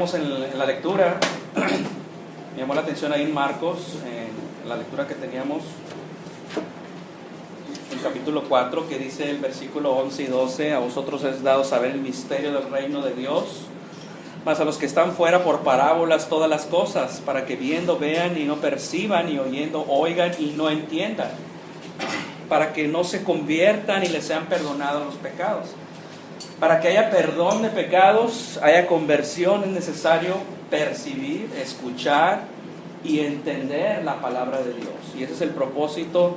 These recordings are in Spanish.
veíamos en la lectura, me llamó la atención ahí en Marcos, en la lectura que teníamos, en capítulo 4, que dice el versículo 11 y 12: a vosotros es dado saber el misterio del reino de Dios, mas a los que están fuera por parábolas todas las cosas, para que viendo vean y no perciban, y oyendo oigan y no entiendan, para que no se conviertan y les sean perdonados los pecados. Para que haya perdón de pecados, haya conversión, es necesario percibir, escuchar y entender la palabra de Dios. Y ese es el propósito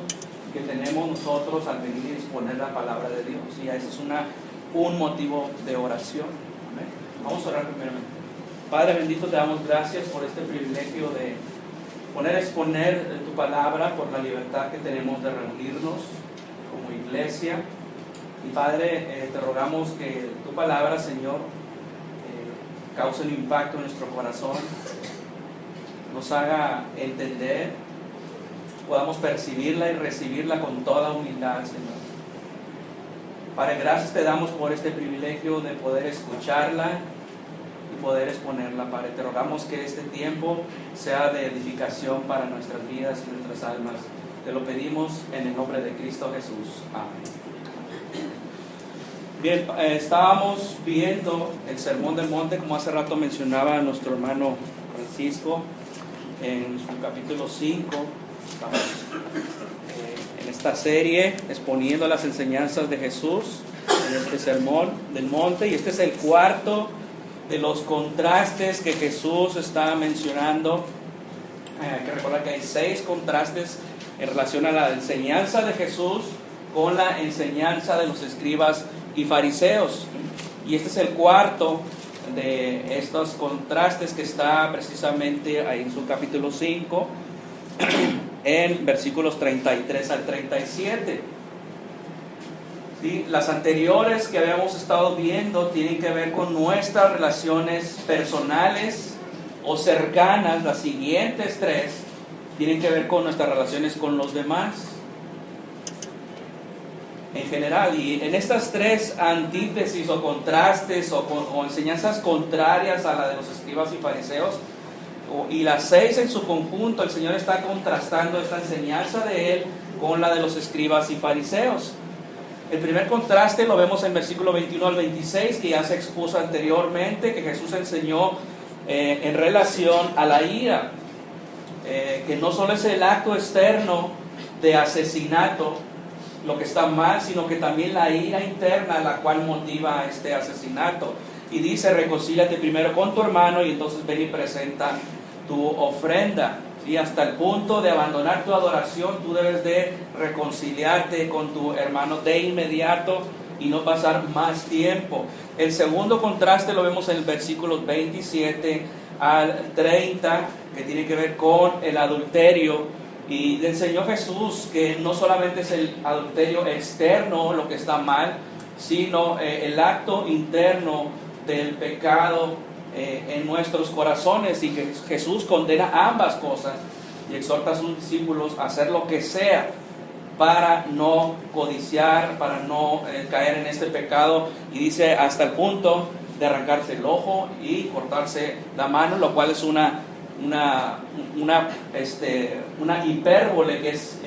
que tenemos nosotros al venir y exponer la palabra de Dios. Y ese es un motivo de oración. Amén. Vamos a orar primeramente. Padre bendito, te damos gracias por este privilegio de exponer tu palabra, por la libertad que tenemos de reunirnos como iglesia. Y Padre, te rogamos que tu palabra, Señor, cause un impacto en nuestro corazón, nos haga entender, podamos percibirla y recibirla con toda humildad, Señor. Padre, gracias te damos por este privilegio de poder escucharla y poder exponerla, Padre. Te rogamos que este tiempo sea de edificación para nuestras vidas y nuestras almas. Te lo pedimos en el nombre de Cristo Jesús. Amén. Bien, estábamos viendo el Sermón del Monte, como hace rato mencionaba nuestro hermano Francisco, en su capítulo 5. Estamos en esta serie exponiendo las enseñanzas de Jesús en este Sermón del Monte, y este es el cuarto de los contrastes que Jesús está mencionando. Hay que recordar que hay 6 contrastes en relación a la enseñanza de Jesús con la enseñanza de los escribas y fariseos, y este es el cuarto de estos contrastes que está precisamente ahí en su capítulo 5, en versículos 33 al 37. ¿Sí? Las anteriores que habíamos estado viendo tienen que ver con nuestras relaciones personales o cercanas. Las siguientes 3 tienen que ver con nuestras relaciones con los demás en general. Y en estas 3 antítesis o contrastes o enseñanzas contrarias a la de los escribas y fariseos, y las 6 en su conjunto, el Señor está contrastando esta enseñanza de Él con la de los escribas y fariseos. El primer contraste lo vemos en versículo 21 al 26, que ya se expuso anteriormente, que Jesús enseñó en relación a la ira, que no solo es el acto externo de asesinato lo que está mal, sino que también la ira interna la cual motiva este asesinato. Y dice: reconcíliate primero con tu hermano y entonces ven y presenta tu ofrenda. Y hasta el punto de abandonar tu adoración, tú debes de reconciliarte con tu hermano de inmediato y no pasar más tiempo. El segundo contraste lo vemos en el versículo 27 al 30, que tiene que ver con el adulterio. Y le enseñó Jesús que no solamente es el adulterio externo lo que está mal, sino el acto interno del pecado en nuestros corazones, y que Jesús condena ambas cosas y exhorta a sus discípulos a hacer lo que sea para no codiciar, para no caer en este pecado. Y dice hasta el punto de arrancarse el ojo y cortarse la mano, lo cual es una hipérbole, que es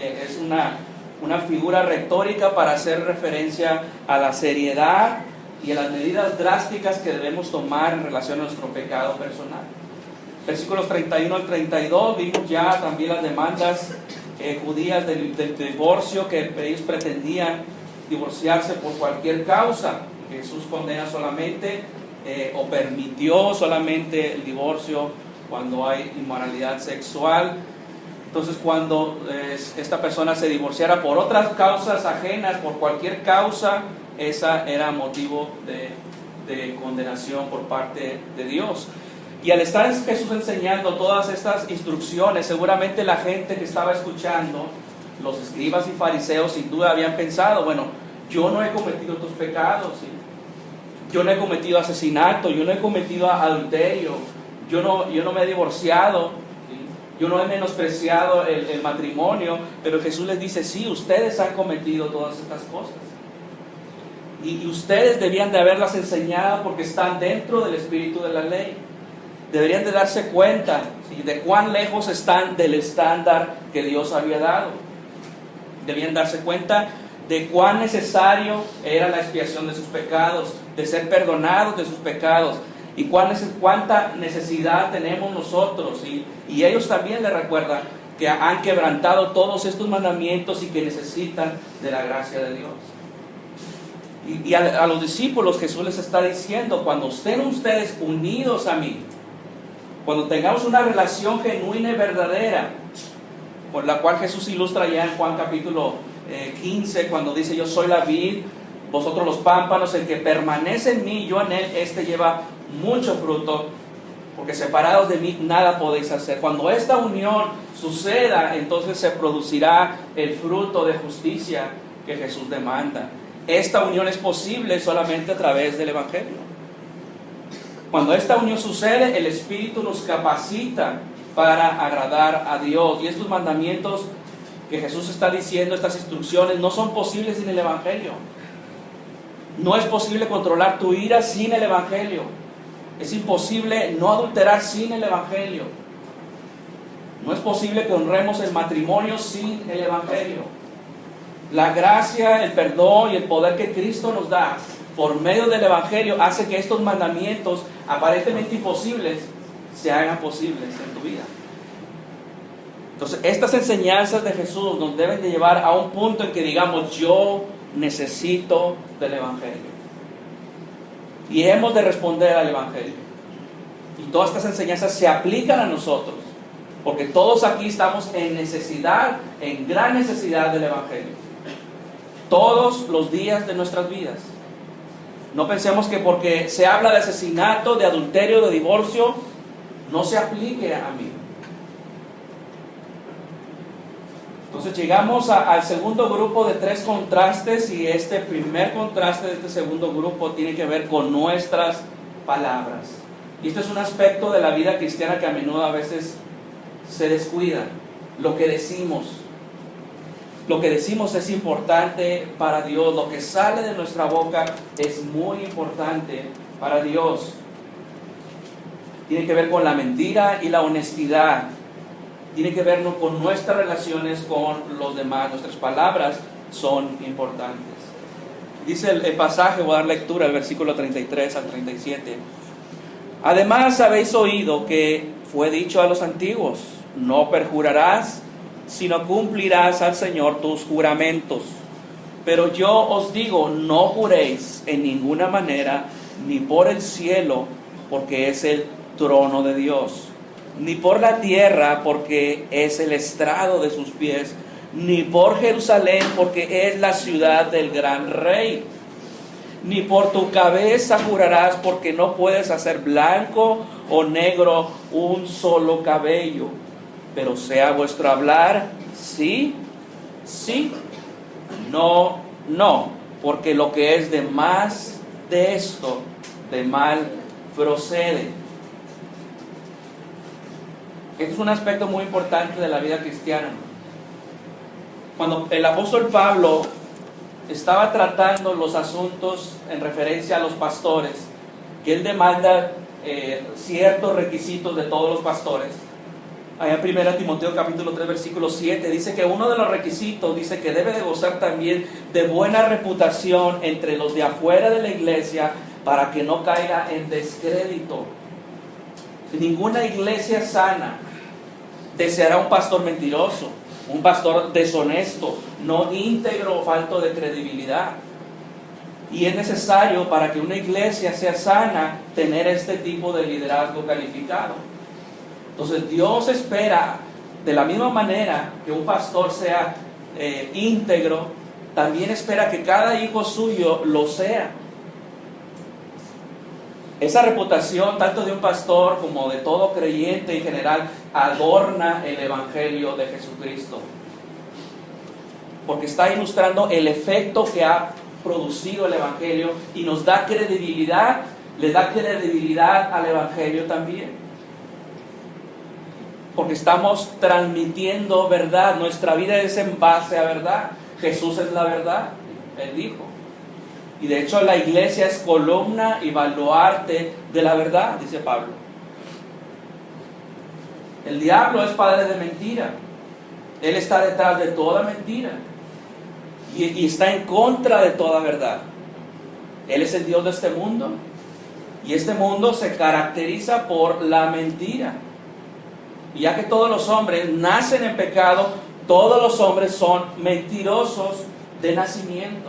una figura retórica para hacer referencia a la seriedad y a las medidas drásticas que debemos tomar en relación a nuestro pecado personal. Versículos 31 al 32, vimos ya también las demandas judías del divorcio, que ellos pretendían divorciarse por cualquier causa. Jesús condena solamente o permitió solamente el divorcio cuando hay inmoralidad sexual. Entonces, cuando esta persona se divorciara por otras causas ajenas, por cualquier causa, esa era motivo de condenación por parte de Dios. Y al estar Jesús enseñando todas estas instrucciones, seguramente la gente que estaba escuchando, los escribas y fariseos, sin duda habían pensado: bueno, yo no he cometido estos pecados, ¿sí? Yo no he cometido asesinato, yo no he cometido adulterio, yo no me he divorciado, ¿sí? Yo no he menospreciado el matrimonio. Pero Jesús les dice: sí, ustedes han cometido todas estas cosas, y ustedes debían de haberlas enseñado porque están dentro del espíritu de la ley. deberían de darse cuenta, ¿sí?, de cuán lejos están del estándar que Dios había dado. Debían darse cuenta de cuán necesario era la expiación de sus pecados, de ser perdonados de sus pecados, y cuánta necesidad tenemos nosotros. Y ellos también le recuerdan que han quebrantado todos estos mandamientos y que necesitan de la gracia de Dios. Y a los discípulos Jesús les está diciendo: cuando estén ustedes unidos a mí, cuando tengamos una relación genuina y verdadera, por la cual Jesús ilustra ya en Juan capítulo 15, cuando dice: yo soy la vid, vosotros los pámpanos, el que permanece en mí, yo en él, este lleva mucho fruto, porque separados de mí nada podéis hacer. Cuando esta unión suceda, entonces se producirá el fruto de justicia que Jesús demanda. Esta unión es posible solamente a través del Evangelio. Cuando esta unión sucede, el Espíritu nos capacita para agradar a Dios. Y estos mandamientos que Jesús está diciendo, estas instrucciones, no son posibles sin el Evangelio. No es posible controlar tu ira sin el Evangelio. Es imposible no adulterar sin el Evangelio. No es posible que honremos el matrimonio sin el Evangelio. La gracia, el perdón y el poder que Cristo nos da por medio del Evangelio hace que estos mandamientos aparentemente imposibles se hagan posibles en tu vida. Entonces, estas enseñanzas de Jesús nos deben de llevar a un punto en que digamos: yo necesito del Evangelio. Y hemos de responder al Evangelio. Y todas estas enseñanzas se aplican a nosotros, porque todos aquí estamos en necesidad, en gran necesidad del Evangelio. Todos los días de nuestras vidas. No pensemos que porque se habla de asesinato, de adulterio, de divorcio, no se aplique a mí. Entonces llegamos al segundo grupo de 3 contrastes, y este primer contraste de este segundo grupo tiene que ver con nuestras palabras. Y este es un aspecto de la vida cristiana que a menudo a veces se descuida. Lo que decimos. Lo que decimos es importante para Dios. Lo que sale de nuestra boca es muy importante para Dios. Tiene que ver con la mentira y la honestidad. Tiene que ver con nuestras relaciones con los demás. Nuestras palabras son importantes. Dice el pasaje, voy a dar lectura, el versículo 33 al 37. Además habéis oído que fue dicho a los antiguos: no perjurarás, sino cumplirás al Señor tus juramentos. Pero yo os digo: no juréis en ninguna manera, ni por el cielo, porque es el trono de Dios, ni por la tierra, porque es el estrado de sus pies, ni por Jerusalén, porque es la ciudad del gran rey. Ni por tu cabeza jurarás, porque no puedes hacer blanco o negro un solo cabello. Pero sea vuestro hablar sí, sí, no, no, porque lo que es de más de esto, de mal procede. Este es un aspecto muy importante de la vida cristiana. Cuando el apóstol Pablo estaba tratando los asuntos en referencia a los pastores, que él demanda ciertos requisitos de todos los pastores. Allá en 1 Timoteo capítulo 3 versículo 7 dice que uno de los requisitos dice que debe de gozar también de buena reputación entre los de afuera de la iglesia, para que no caiga en descrédito. Si ninguna iglesia sana deseará un pastor mentiroso, un pastor deshonesto, no íntegro o falto de credibilidad. Y es necesario, para que una iglesia sea sana, tener este tipo de liderazgo calificado. Entonces Dios espera, de la misma manera que un pastor sea íntegro, también espera que cada hijo suyo lo sea. Esa reputación, tanto de un pastor como de todo creyente en general, adorna el Evangelio de Jesucristo, porque está ilustrando el efecto que ha producido el Evangelio y nos da credibilidad, le da credibilidad al Evangelio también. Porque estamos transmitiendo verdad, nuestra vida es en base a verdad. Jesús es la verdad, Él dijo. Y de hecho la iglesia es columna y baluarte de la verdad, dice Pablo. El diablo es padre de mentira. Él está detrás de toda mentira y está en contra de toda verdad. Él es el Dios de este mundo y este mundo se caracteriza por la mentira. Y ya que todos los hombres nacen en pecado, todos los hombres son mentirosos de nacimiento.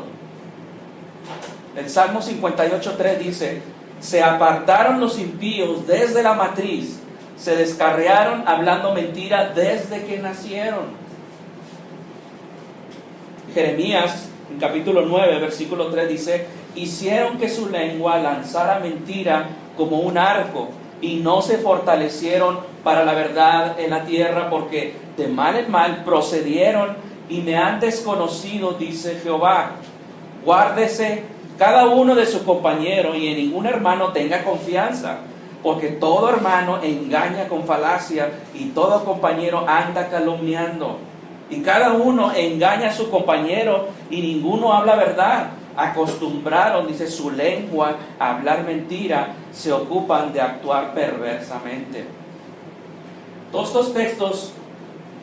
El Salmo 58:3 dice: se apartaron los impíos desde la matriz, se descarriaron hablando mentira desde que nacieron. Jeremías, en capítulo 9, versículo 3 dice: hicieron que su lengua lanzara mentira como un arco, y no se fortalecieron para la verdad en la tierra, porque de mal en mal procedieron y me han desconocido, dice Jehová. Guárdese cada uno de su compañero y en ningún hermano tenga confianza, porque todo hermano engaña con falacia y todo compañero anda calumniando. Y cada uno engaña a su compañero y ninguno habla verdad. Acostumbraron, dice, su lengua a hablar mentira, se ocupan de actuar perversamente. Todos estos textos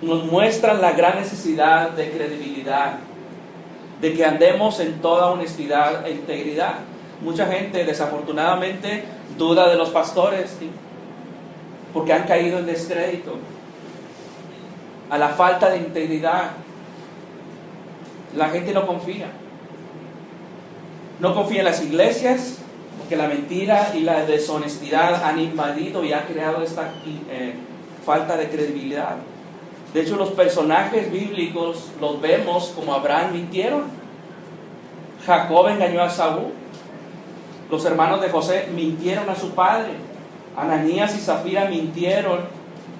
nos muestran la gran necesidad de credibilidad, de que andemos en toda honestidad e integridad. Mucha gente desafortunadamente duda de los pastores, ¿sí?, porque han caído en descrédito, a la falta de integridad. La gente no confía. No confía en las iglesias, porque la mentira y la deshonestidad han invadido y han creado esta falta de credibilidad. De hecho, los personajes bíblicos los vemos como Abraham mintieron. Jacob engañó a Saúl. Los hermanos de José mintieron a su padre. Ananías y Zafira mintieron.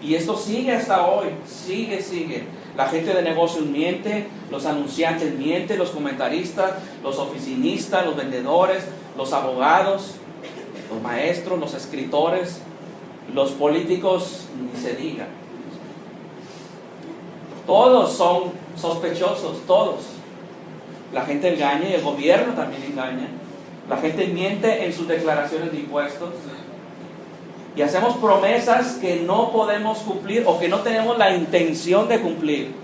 Y esto sigue hasta hoy. Sigue. La gente de negocios miente, los anunciantes mienten, los comentaristas, los oficinistas, los vendedores, los abogados, los maestros, los escritores, los políticos, ni se diga. Todos son sospechosos, todos. La gente engaña y el gobierno también engaña. La gente miente en sus declaraciones de impuestos. Y hacemos promesas que no podemos cumplir o que no tenemos la intención de cumplir.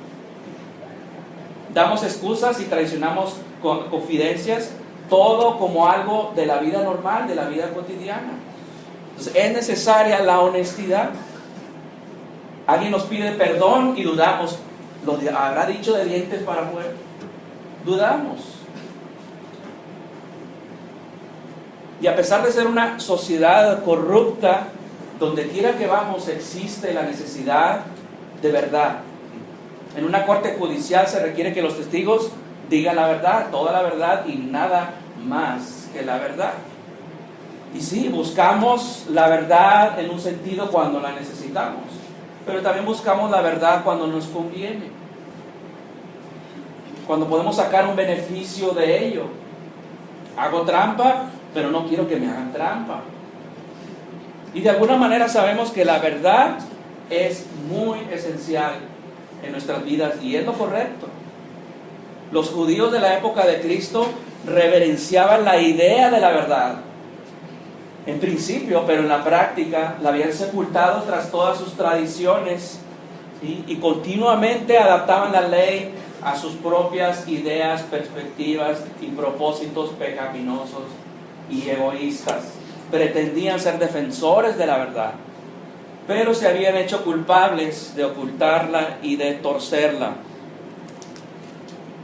Damos excusas y traicionamos confidencias, todo como algo de la vida normal, de la vida cotidiana. Entonces, es necesaria la honestidad. Alguien nos pide perdón y dudamos. ¿Lo habrá dicho de dientes para afuera? Dudamos. Y a pesar de ser una sociedad corrupta, donde quiera que vamos existe la necesidad de verdad. En una corte judicial se requiere que los testigos digan la verdad, toda la verdad y nada más que la verdad. Y sí, buscamos la verdad en un sentido cuando la necesitamos, pero también buscamos la verdad cuando nos conviene, cuando podemos sacar un beneficio de ello. Hago trampa, pero no quiero que me hagan trampa. Y de alguna manera sabemos que la verdad es muy esencial en nuestras vidas y es lo correcto. Los judíos de la época de Cristo reverenciaban la idea de la verdad en principio, pero en la práctica la habían sepultado tras todas sus tradiciones, ¿sí?, y continuamente adaptaban la ley a sus propias ideas, perspectivas y propósitos pecaminosos y egoístas. Pretendían ser defensores de la verdad, pero se habían hecho culpables de ocultarla y de torcerla.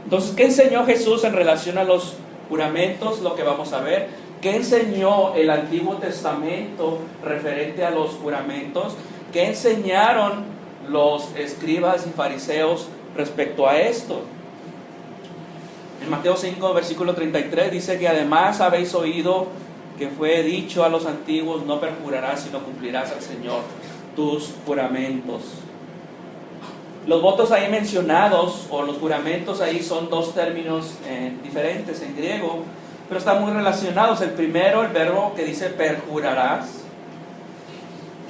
Entonces, ¿qué enseñó Jesús en relación a los juramentos? Lo que vamos a ver. ¿Qué enseñó el Antiguo Testamento referente a los juramentos? ¿Qué enseñaron los escribas y fariseos respecto a esto? En Mateo 5, versículo 33 dice que además habéis oído que fue dicho a los antiguos: no perjurarás, sino cumplirás al Señor tus juramentos. Los votos ahí mencionados, o los juramentos ahí, son dos términos diferentes en griego, pero están muy relacionados. El primero, el verbo que dice perjurarás,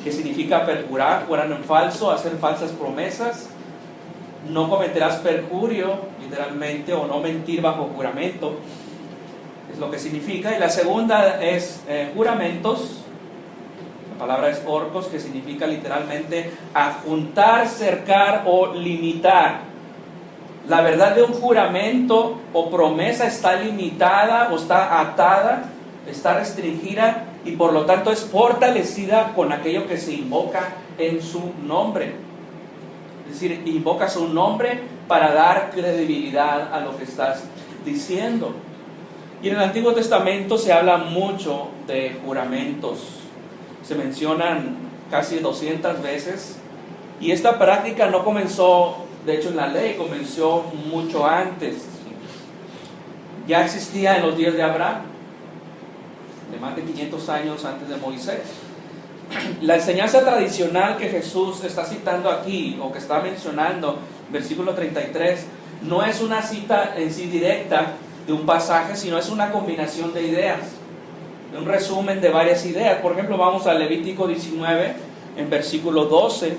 que significa perjurar, jurar en falso, hacer falsas promesas. No cometerás perjurio, literalmente, o no mentir bajo juramento, es lo que significa. Y la segunda es juramentos, La palabra es orcos, que significa literalmente adjuntar, cercar o limitar. La verdad de un juramento o promesa está limitada o está atada, está restringida y por lo tanto es fortalecida con aquello que se invoca en su nombre. Es decir, invocas un nombre para dar credibilidad a lo que estás diciendo. Y en el Antiguo Testamento se habla mucho de juramentos. Se mencionan casi 200 veces. Y esta práctica no comenzó, de hecho en la ley, comenzó mucho antes. Ya existía en los días de Abraham, de más de 500 años antes de Moisés. La enseñanza tradicional que Jesús está citando aquí, o que está mencionando, versículo 33, no es una cita en sí directa de un pasaje, sino es una combinación de ideas, de un resumen de varias ideas. Por ejemplo, vamos a Levítico 19, en versículo 12,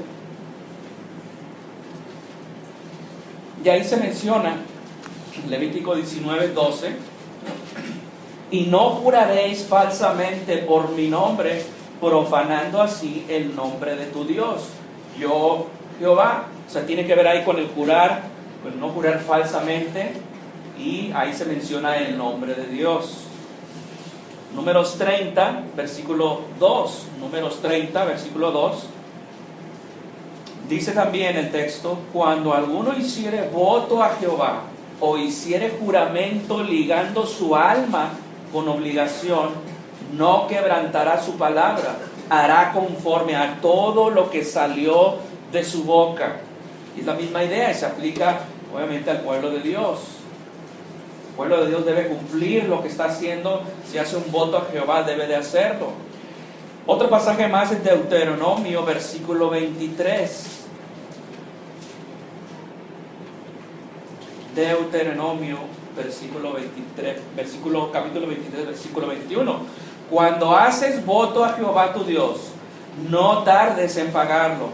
y ahí se menciona, Levítico 19, 12, y no juraréis falsamente por mi nombre, profanando así el nombre de tu Dios. Yo, Jehová. O sea, tiene que ver ahí con el jurar, con no jurar falsamente, y ahí se menciona el nombre de Dios. Números 30, versículo 2. Números 30, versículo 2. Dice también el texto: cuando alguno hiciere voto a Jehová, o hiciere juramento ligando su alma con obligación, no quebrantará su palabra, hará conforme a todo lo que salió de su boca. Y es la misma idea, y se aplica obviamente al pueblo de Dios. El pueblo de Dios debe cumplir lo que está haciendo. Si hace un voto a Jehová, debe de hacerlo. Otro pasaje más es Deuteronomio, versículo 23. Deuteronomio, capítulo 23, versículo 21. Cuando haces voto a Jehová tu Dios, no tardes en pagarlo,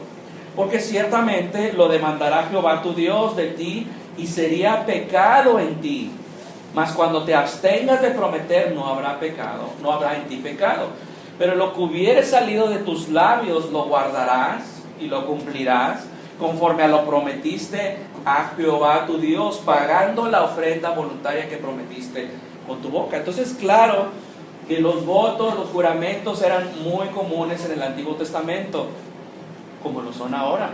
porque ciertamente lo demandará Jehová tu Dios de ti, y sería pecado en ti. Mas cuando te abstengas de prometer, no habrá pecado, no habrá en ti pecado. Pero lo que hubiere salido de tus labios, lo guardarás y lo cumplirás, conforme a lo prometiste a Jehová tu Dios, pagando la ofrenda voluntaria que prometiste con tu boca. Entonces, claro que los votos, los juramentos eran muy comunes en el Antiguo Testamento, como lo son ahora.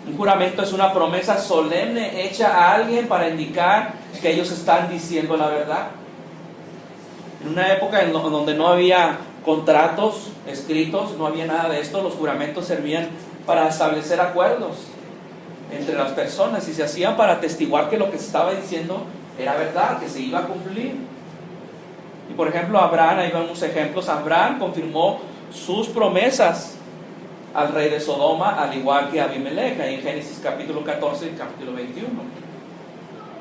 Un juramento es una promesa solemne hecha a alguien para indicar que ellos están diciendo la verdad. En una época en donde no había contratos escritos, no había nada de esto, los juramentos servían para establecer acuerdos entre las personas y se hacían para atestiguar que lo que se estaba diciendo era verdad, que se iba a cumplir. Y por ejemplo, Abraham, ahí van unos ejemplos. Abraham confirmó sus promesas al rey de Sodoma, al igual que Abimelech, ahí en Génesis capítulo 14 y capítulo 21.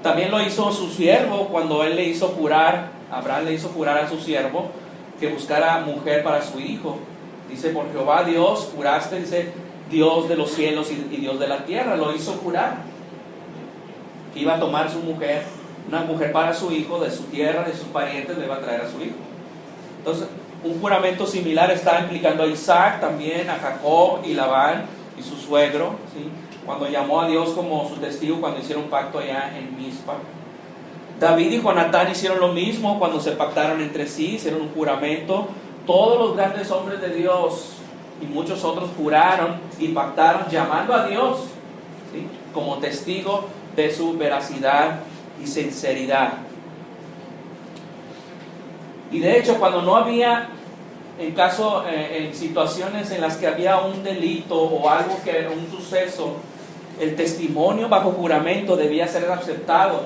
También lo hizo su siervo cuando él le hizo jurar, Abraham le hizo jurar a su siervo que buscara mujer para su hijo. Dice: por Jehová Dios juraste, dice, Dios de los cielos y Dios de la tierra. Lo hizo jurar que iba a tomar su mujer, una mujer para su hijo, de su tierra, de sus parientes, le iba a traer a su hijo. Entonces, un juramento similar está implicando a Isaac, también a Jacob y Labán y su suegro, ¿sí? Cuando llamó a Dios como su testigo cuando hicieron pacto allá en Mizpa. David y Jonatán hicieron lo mismo cuando se pactaron entre sí, hicieron un juramento. Todos los grandes hombres de Dios y muchos otros juraron y pactaron llamando a Dios, ¿sí?, como testigo de su veracidad y sinceridad. Y de hecho, cuando no había, en situaciones en las que había un delito o algo que era un suceso, el testimonio bajo juramento debía ser aceptado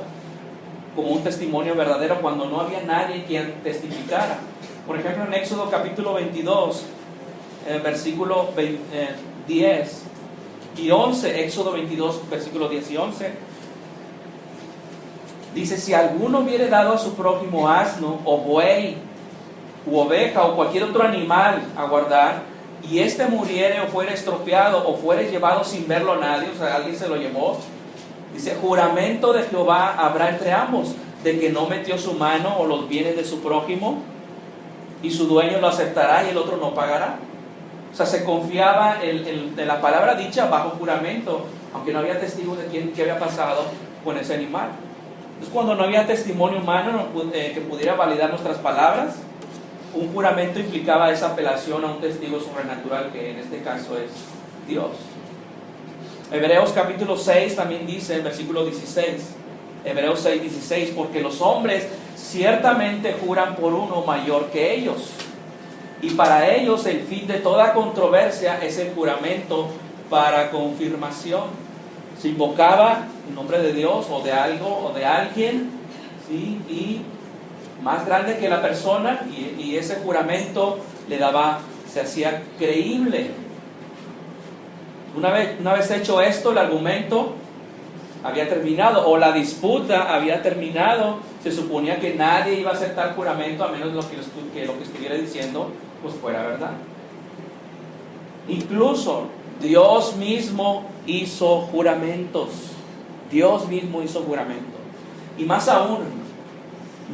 como un testimonio verdadero cuando no había nadie quien testificara. Por ejemplo, en Éxodo capítulo 22, versículo 10 y 11, Éxodo 22, versículos 10 y 11, dice: si alguno hubiere dado a su prójimo asno o buey u oveja o cualquier otro animal a guardar, y éste muriere o fuere estropeado o fuere llevado sin verlo nadie, o sea, alguien se lo llevó, dice: juramento de Jehová habrá entre ambos, de que no metió su mano o los bienes de su prójimo, y su dueño lo aceptará y el otro no pagará. O sea, se confiaba en la palabra dicha bajo juramento, aunque no había testigos de qué había pasado con ese animal. Entonces, cuando no había testimonio humano que pudiera validar nuestras palabras, un juramento implicaba esa apelación a un testigo sobrenatural, que en este caso es Dios. Hebreos capítulo 6 también dice, en versículo 16, Hebreos 6, 16, porque los hombres ciertamente juran por uno mayor que ellos, y para ellos el fin de toda controversia es el juramento para confirmación. Se invocaba el nombre de Dios o de algo o de alguien, ¿sí? Y más grande que la persona, y ese juramento se hacía creíble. Una vez hecho esto, el argumento había terminado, o la disputa había terminado. Se suponía que nadie iba a aceptar juramento a menos que lo que estuviera diciendo pues fuera verdad. Incluso Dios mismo hizo juramentos. Dios mismo hizo juramentos. Y más aún,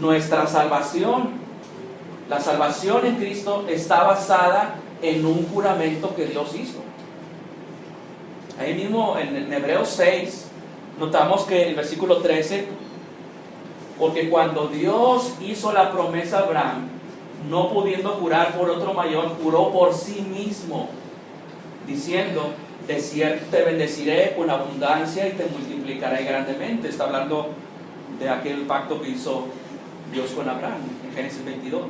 nuestra salvación, la salvación en Cristo está basada en un juramento que Dios hizo. Ahí mismo en Hebreos 6 notamos que el versículo 13, porque cuando Dios hizo la promesa a Abraham, no pudiendo jurar por otro mayor, juró por sí mismo, diciendo: de cierto te bendeciré con abundancia y te multiplicaré grandemente. Está hablando de aquel pacto que hizo Dios con Abraham en Génesis 22.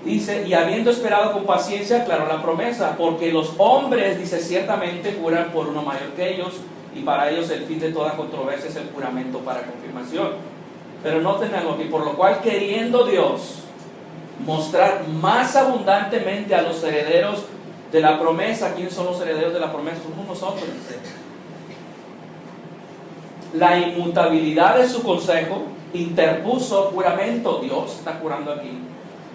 Dice: y habiendo esperado con paciencia, aclaró la promesa, porque los hombres, dice, ciertamente juran por uno mayor que ellos, y para ellos el fin de toda controversia es el juramento para confirmación. Pero noten algo aquí: por lo cual, queriendo Dios mostrar más abundantemente a los herederos de la promesa. ¿Quiénes son los herederos de la promesa? Somos nosotros. La inmutabilidad de su consejo, interpuso juramento. Dios está jurando aquí,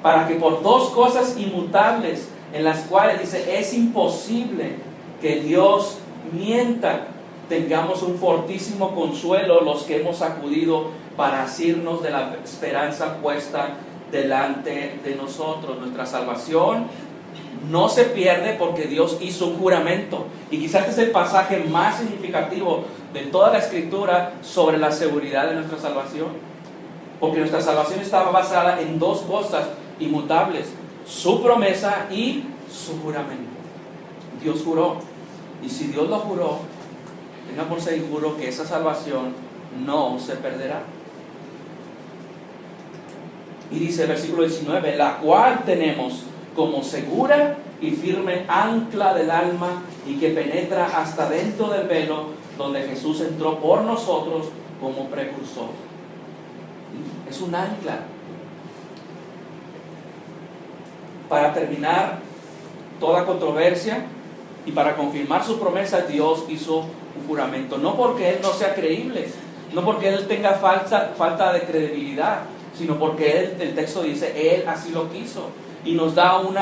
para que por dos cosas inmutables, en las cuales dice es imposible que Dios mienta, tengamos un fortísimo consuelo los que hemos acudido para asirnos de la esperanza puesta delante de nosotros. Nuestra salvación no se pierde porque Dios hizo un juramento. Y quizás este es el pasaje más significativo de toda la Escritura sobre la seguridad de nuestra salvación. Porque nuestra salvación estaba basada en dos cosas inmutables: su promesa y su juramento. Dios juró. Y si Dios lo juró, tenga por seguro que esa salvación no se perderá. Y dice el versículo 19: la cual tenemos como segura y firme ancla del alma, y que penetra hasta dentro del velo, donde Jesús entró por nosotros como precursor. Es un ancla. Para terminar toda controversia y para confirmar su promesa, Dios hizo un juramento. No porque Él no sea creíble, no porque Él tenga falta de credibilidad, sino porque el texto dice, Él así lo quiso. Y nos da un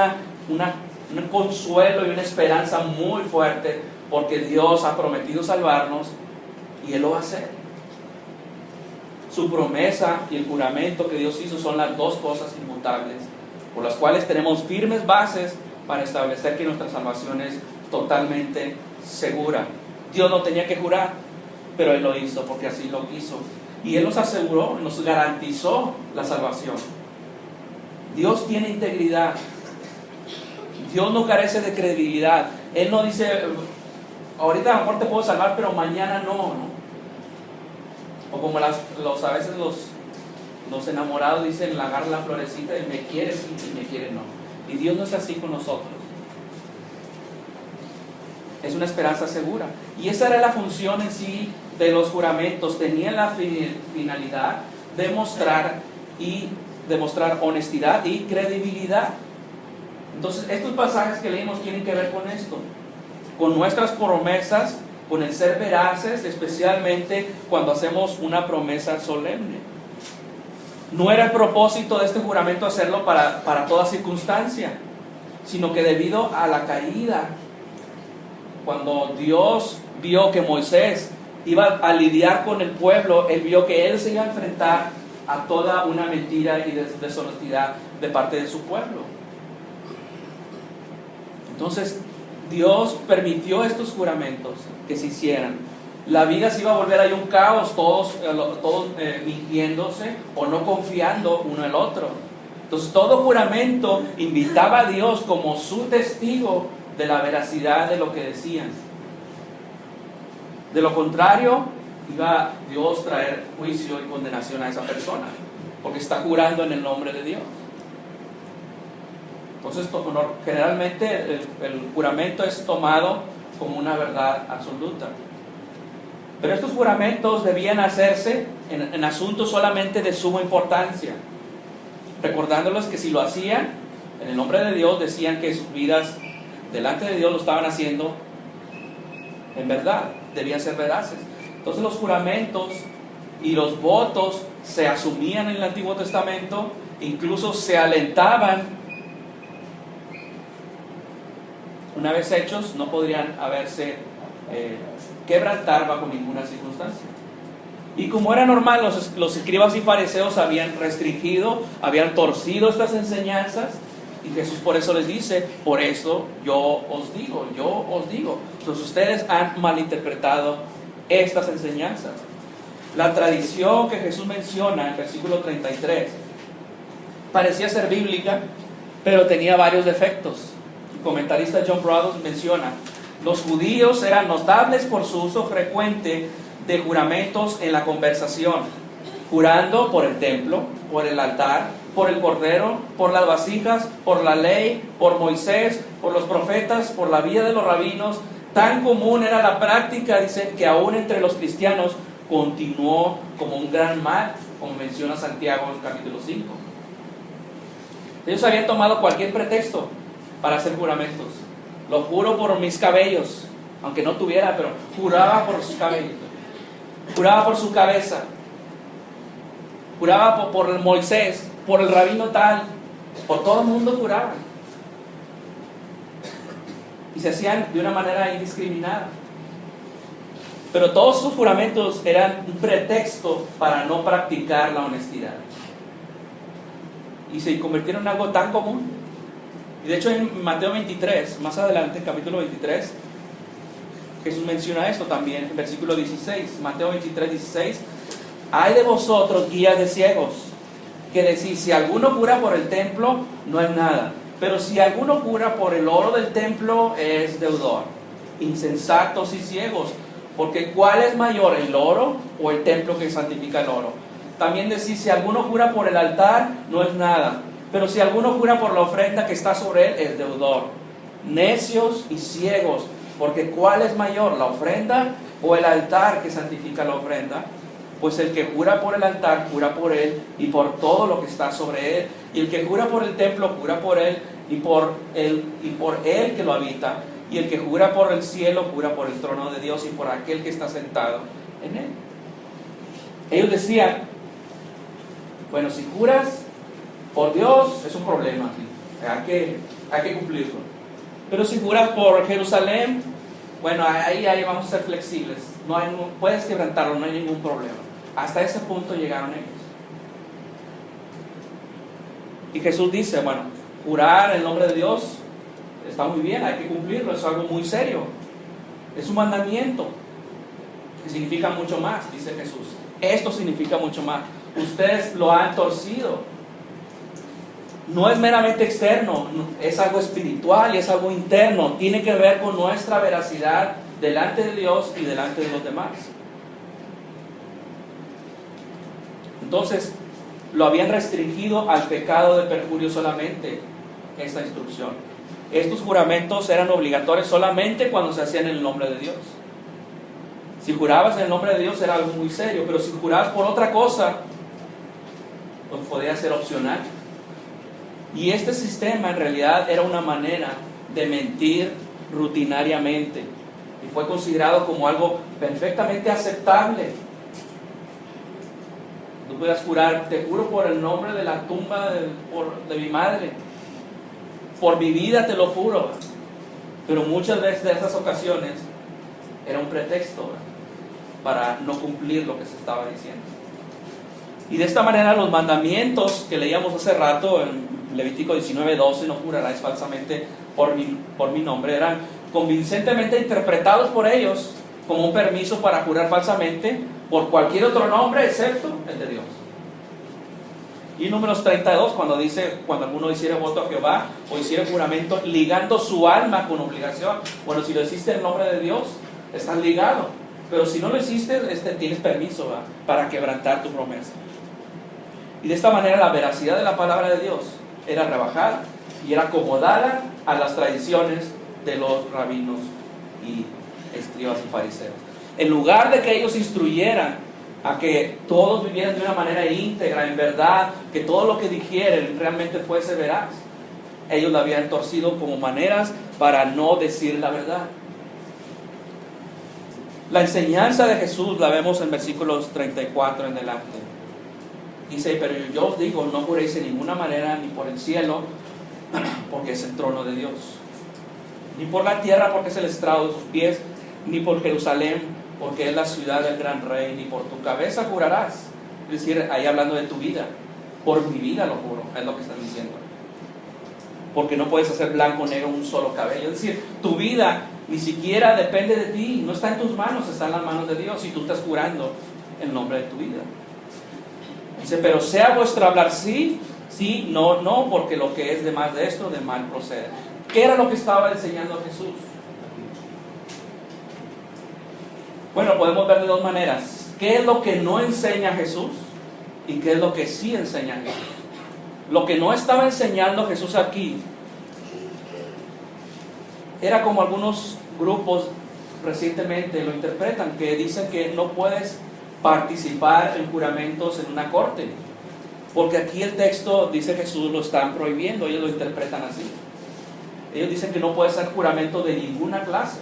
consuelo y una esperanza muy fuerte, porque Dios ha prometido salvarnos y Él lo va a hacer. Su promesa y el juramento que Dios hizo son las dos cosas inmutables, por las cuales tenemos firmes bases para establecer que nuestra salvación es totalmente segura. Dios no tenía que jurar, pero Él lo hizo porque así lo quiso. Y Él nos aseguró, nos garantizó la salvación. Dios tiene integridad. Dios no carece de credibilidad. Él no dice, ahorita a lo mejor te puedo salvar, pero mañana no. O como a veces los enamorados dicen, agarra la florecita y me quiere sí y me quiere no. Y Dios no es así con nosotros. Es una esperanza segura. Y esa era la función en sí de los juramentos. Tenían la finalidad de demostrar honestidad y credibilidad. Entonces, estos pasajes que leímos tienen que ver con esto, con nuestras promesas, con el ser veraces, especialmente cuando hacemos una promesa solemne. No era el propósito de este juramento hacerlo para toda circunstancia, sino que debido a la caída, cuando Dios vio que Moisés iba a lidiar con el pueblo, Él vio que él se iba a enfrentar a toda una mentira y deshonestidad de parte de su pueblo. Entonces, Dios permitió estos juramentos que se hicieran. La vida se iba a volver ahí un caos, todos mintiéndose o no confiando uno en el otro. Entonces, todo juramento invitaba a Dios como su testigo de la veracidad de lo que decían. De lo contrario, iba Dios a traer juicio y condenación a esa persona, porque está jurando en el nombre de Dios. Entonces, generalmente el juramento es tomado como una verdad absoluta. Pero estos juramentos debían hacerse en asuntos solamente de suma importancia, recordándolos que si lo hacían en el nombre de Dios, decían que sus vidas delante de Dios lo estaban haciendo en verdad, debían ser veraces. Entonces los juramentos y los votos se asumían en el Antiguo Testamento, incluso se alentaban. Una vez hechos, no podrían haberse quebrantar bajo ninguna circunstancia. Y como era normal, los escribas y fariseos habían restringido, habían torcido estas enseñanzas, y Jesús por eso les dice: por eso yo os digo. Entonces ustedes han malinterpretado estas enseñanzas. La tradición que Jesús menciona en versículo 33 parecía ser bíblica, pero tenía varios defectos. El comentarista John Brothers menciona: los judíos eran notables por su uso frecuente de juramentos en la conversación, jurando por el templo, por el altar, por el cordero, por las vasijas, por la ley, por Moisés, por los profetas, por la vida de los rabinos. Tan común era la práctica, dice, que aún entre los cristianos continuó como un gran mal, como menciona Santiago en el capítulo 5. Ellos habían tomado cualquier pretexto para hacer juramentos. Lo juro por mis cabellos, aunque no tuviera, pero juraba por sus cabellos, juraba por su cabeza, juraba por el Moisés, por el rabino tal, por todo el mundo juraba. Y se hacían de una manera indiscriminada. Pero todos sus juramentos eran un pretexto para no practicar la honestidad. Y se convirtieron en algo tan común. Y de hecho en Mateo 23, más adelante, capítulo 23, Jesús menciona esto también, en versículo 16, Mateo 23, 16. Hay de vosotros, guías de ciegos, que decís: si alguno jura por el templo, no es nada. Pero si alguno jura por el oro del templo, es deudor. Insensatos y ciegos, porque ¿cuál es mayor, el oro o el templo que santifica el oro? También decís: si alguno jura por el altar, no es nada. Pero si alguno jura por la ofrenda que está sobre él, es deudor. Necios y ciegos, porque ¿cuál es mayor, la ofrenda o el altar que santifica la ofrenda? Pues el que jura por el altar, jura por él y por todo lo que está sobre él. Y el que jura por el templo, jura por él y por él que lo habita. Y el que jura por el cielo, jura por el trono de Dios y por aquel que está sentado en él. Ellos decían: bueno, si juras por Dios, es un problema, hay que cumplirlo. Pero si juras por Jerusalén, bueno, ahí vamos a ser flexibles. Puedes quebrantarlo, no hay ningún problema. Hasta ese punto llegaron ellos. Y Jesús dice: bueno, jurar en el nombre de Dios está muy bien, hay que cumplirlo, es algo muy serio. Es un mandamiento que significa mucho más, dice Jesús. Esto significa mucho más. Ustedes lo han torcido. No es meramente externo, es algo espiritual y es algo interno. Tiene que ver con nuestra veracidad delante de Dios y delante de los demás. Entonces, lo habían restringido al pecado de perjurio solamente, esta instrucción. Estos juramentos eran obligatorios solamente cuando se hacían en el nombre de Dios. Si jurabas en el nombre de Dios era algo muy serio, pero si jurabas por otra cosa, pues podía ser opcional. Y este sistema en realidad era una manera de mentir rutinariamente y fue considerado como algo perfectamente aceptable. Tú puedes jurar: te juro por el nombre de la tumba de mi madre, por mi vida te lo juro. Pero muchas veces de esas ocasiones era un pretexto para no cumplir lo que se estaba diciendo. Y de esta manera los mandamientos que leíamos hace rato en Levítico 19:12, no jurarás falsamente por mi nombre, eran convincentemente interpretados por ellos como un permiso para jurar falsamente por cualquier otro nombre excepto el de Dios. Y Números 32, cuando dice, cuando alguno hiciere voto a Jehová o hiciere juramento ligando su alma con obligación, bueno, si lo hiciste en nombre de Dios, estás ligado, pero si no lo hiciste, tienes permiso, ¿verdad?, para quebrantar tu promesa. Y de esta manera la veracidad de la palabra de Dios era rebajada y era acomodada a las tradiciones de los rabinos y escribas y fariseos. En lugar de que ellos instruyeran a que todos vivieran de una manera íntegra, en verdad, que todo lo que dijeran realmente fuese veraz, ellos la habían torcido como maneras para no decir la verdad. La enseñanza de Jesús la vemos en versículos 34 en adelante. Dice, pero yo os digo, no juréis en ninguna manera, ni por el cielo, porque es el trono de Dios, ni por la tierra, porque es el estrado de sus pies, ni por Jerusalén, porque es la ciudad del gran rey, ni por tu cabeza jurarás. Es decir, ahí hablando de tu vida, por mi vida lo juro, es lo que están diciendo. Porque no puedes hacer blanco o negro un solo cabello. Es decir, tu vida ni siquiera depende de ti, no está en tus manos, está en las manos de Dios, y tú estás jurando el nombre de tu vida. Dice, pero sea vuestro hablar sí, sí, no, no, porque lo que es de más de esto, de mal procede. ¿Qué era lo que estaba enseñando Jesús? Bueno, podemos ver de dos maneras. ¿Qué es lo que no enseña Jesús? ¿Y qué es lo que sí enseña Jesús? Lo que no estaba enseñando Jesús aquí era como algunos grupos recientemente lo interpretan, que dicen que no puedes participar en juramentos en una corte, porque aquí el texto dice que Jesús lo están prohibiendo, ellos lo interpretan así. Ellos dicen que no puede ser juramento de ninguna clase.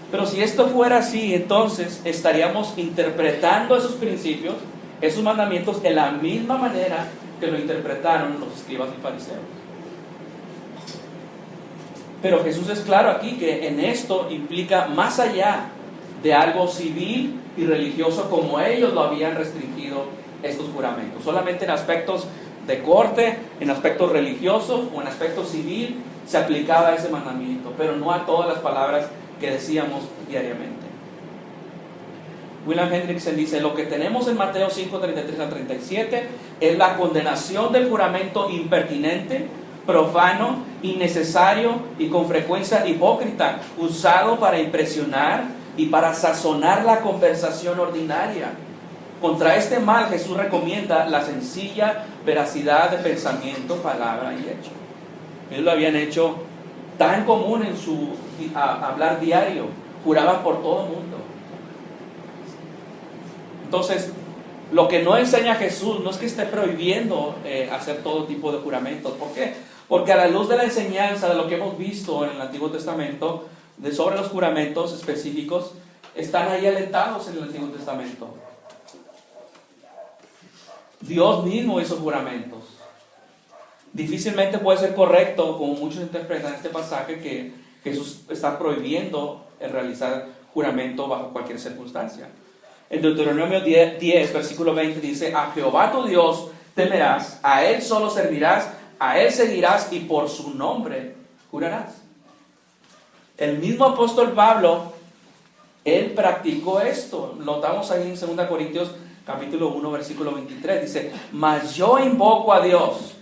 Pero si esto fuera así, entonces estaríamos interpretando esos principios, esos mandamientos, de la misma manera que lo interpretaron los escribas y fariseos. Pero Jesús es claro aquí que en esto implica más allá de algo civil y religioso como ellos lo habían restringido estos juramentos. Solamente en aspectos de corte, en aspectos religiosos o en aspectos civil se aplicaba ese mandamiento, pero no a todas las palabras que decíamos diariamente. William Hendrickson dice, lo que tenemos en Mateo 5, 33 a 37 es la condenación del juramento impertinente, profano, innecesario y con frecuencia hipócrita, usado para impresionar y para sazonar la conversación ordinaria. Contra este mal Jesús recomienda la sencilla veracidad de pensamiento, palabra y hecho. Ellos lo habían hecho tan común en su hablar diario, juraban por todo el mundo. Entonces, lo que no enseña Jesús no es que esté prohibiendo hacer todo tipo de juramentos. ¿Por qué? Porque a la luz de la enseñanza de lo que hemos visto en el Antiguo Testamento sobre los juramentos específicos, están ahí alentados en el Antiguo Testamento. Dios mismo hizo juramentos. Difícilmente puede ser correcto, como muchos interpretan este pasaje, que Jesús está prohibiendo el realizar juramento bajo cualquier circunstancia. En Deuteronomio 10, versículo 20 dice, a Jehová tu Dios temerás, a Él solo servirás, a Él seguirás y por su nombre jurarás. El mismo apóstol Pablo, él practicó esto. Lo notamos ahí en 2 Corintios capítulo 1, versículo 23. Dice, mas yo invoco a Dios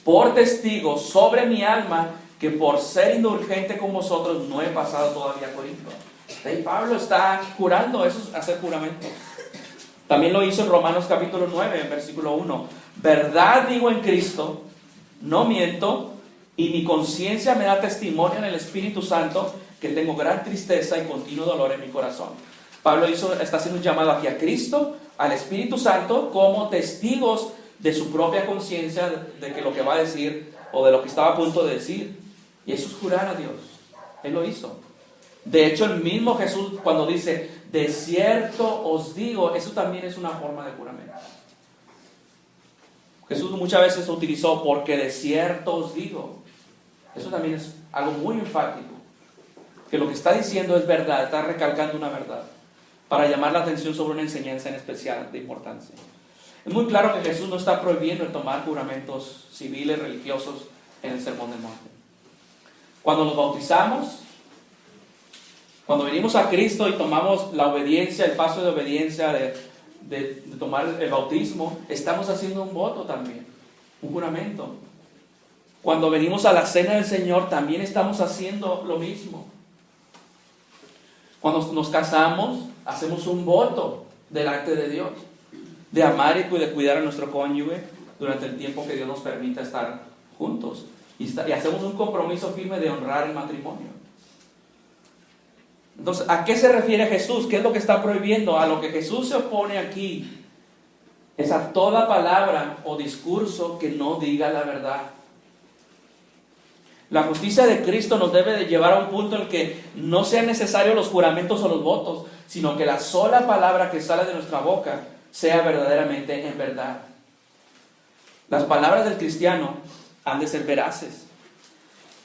por testigo sobre mi alma, que por ser indulgente con vosotros no he pasado todavía a Corinto. Y Pablo está jurando, eso es hacer juramento. También lo hizo en Romanos capítulo 9, versículo 1. Verdad digo en Cristo, no miento, y mi conciencia me da testimonio en el Espíritu Santo que tengo gran tristeza y continuo dolor en mi corazón. Pablo está haciendo un llamado aquí a Cristo, al Espíritu Santo, como testigos de su propia conciencia, de que lo que va a decir o de lo que estaba a punto de decir. Y eso es jurar a Dios. Él lo hizo. De hecho, el mismo Jesús, cuando dice, de cierto os digo, eso también es una forma de juramento. Jesús muchas veces utilizó, porque de cierto os digo. Eso también es algo muy enfático. Que lo que está diciendo es verdad, está recalcando una verdad, para llamar la atención sobre una enseñanza en especial de importancia. Es muy claro que Jesús no está prohibiendo el tomar juramentos civiles, religiosos en el Sermón del Monte. Cuando nos bautizamos, cuando venimos a Cristo y tomamos la obediencia, el paso de obediencia de tomar el bautismo, estamos haciendo un voto también, un juramento. Cuando venimos a la cena del Señor, también estamos haciendo lo mismo. Cuando nos casamos, hacemos un voto delante de Dios, de amar y de cuidar a nuestro cónyuge durante el tiempo que Dios nos permita estar juntos. Y hacemos un compromiso firme de honrar el matrimonio. Entonces, ¿a qué se refiere Jesús? ¿Qué es lo que está prohibiendo? A lo que Jesús se opone aquí es a toda palabra o discurso que no diga la verdad. La justicia de Cristo nos debe de llevar a un punto en el que no sean necesarios los juramentos o los votos, sino que la sola palabra que sale de nuestra boca sea verdaderamente en verdad. Las palabras del cristiano han de ser veraces.